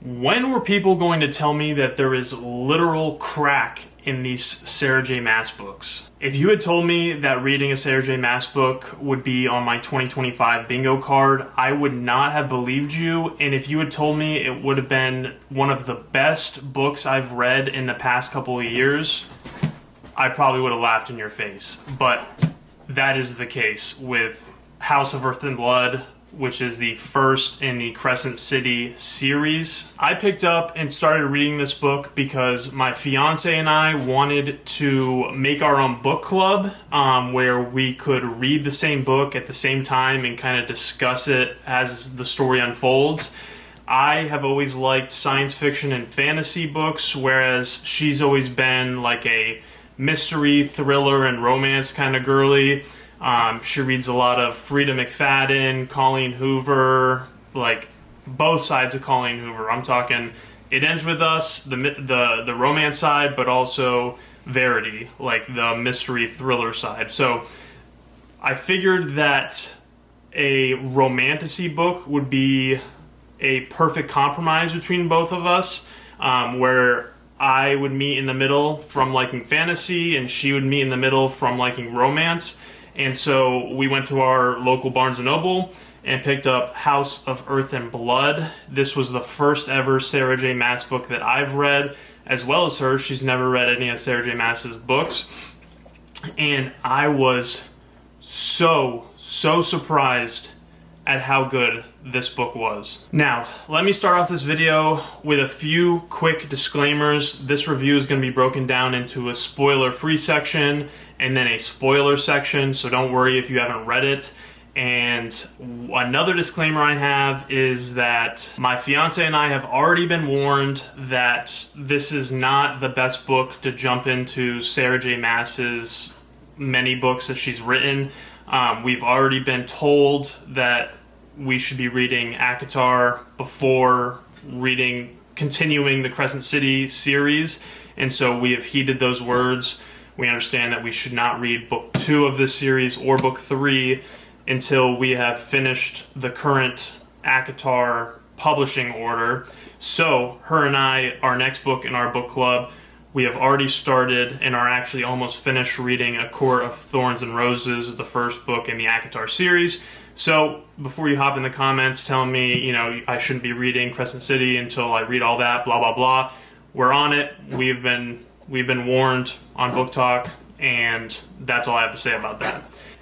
When were people going to tell me that there is literal crack in these Sarah J Maas books? If you had told me that reading a Sarah J Maas book would be on my 2025 bingo card, I would not have believed you. And if you had told me it would have been one of the best books I've read in the past couple of years, I probably would have laughed in your face. But that is the case with House of Earth and Blood, which is the first in the Crescent City series. I picked up and started reading this book because my fiance and I wanted to make our own book club where we could read the same book at the same time and kind of discuss it as the story unfolds. I have always liked science fiction and fantasy books, whereas she's always been like a mystery, thriller, and romance kind of girly. She reads a lot of Frida McFadden, Colleen Hoover, like both sides of Colleen Hoover. I'm talking It Ends With Us, the romance side, but also Verity, like the mystery thriller side. So I figured that a romantasy book would be a perfect compromise between both of us, where I would meet in the middle from liking fantasy and she would meet in the middle from liking romance. And so we went to our local Barnes & Noble and picked up House of Earth and Blood. This was the first ever Sarah J Maas book that I've read, as well as her. She's never read any of Sarah J Maas's books. And I was so surprised at how good this book was. Now, let me start off this video with a few quick disclaimers. This review is going to be broken down into a spoiler-free section and then a spoiler section, so don't worry if you haven't read it. And another disclaimer I have is that my fiance and I have already been warned that this is not the best book to jump into Sarah J Maas's many books that she's written. We've already been told that we should be reading ACOTAR before continuing the Crescent City series, and so we have heeded those words. We understand that we should not read book 2 of this series or book 3 until we have finished the current ACOTAR publishing order. So her and I, our next book in our book club, we have already started and are actually almost finished reading A Court of Thorns and Roses, the first book in the ACOTAR series. So before you hop in the comments telling me, I shouldn't be reading Crescent City until I read all that, blah, blah, blah, we're on it. We've been warned on Book Talk, and that's all I have to say about that.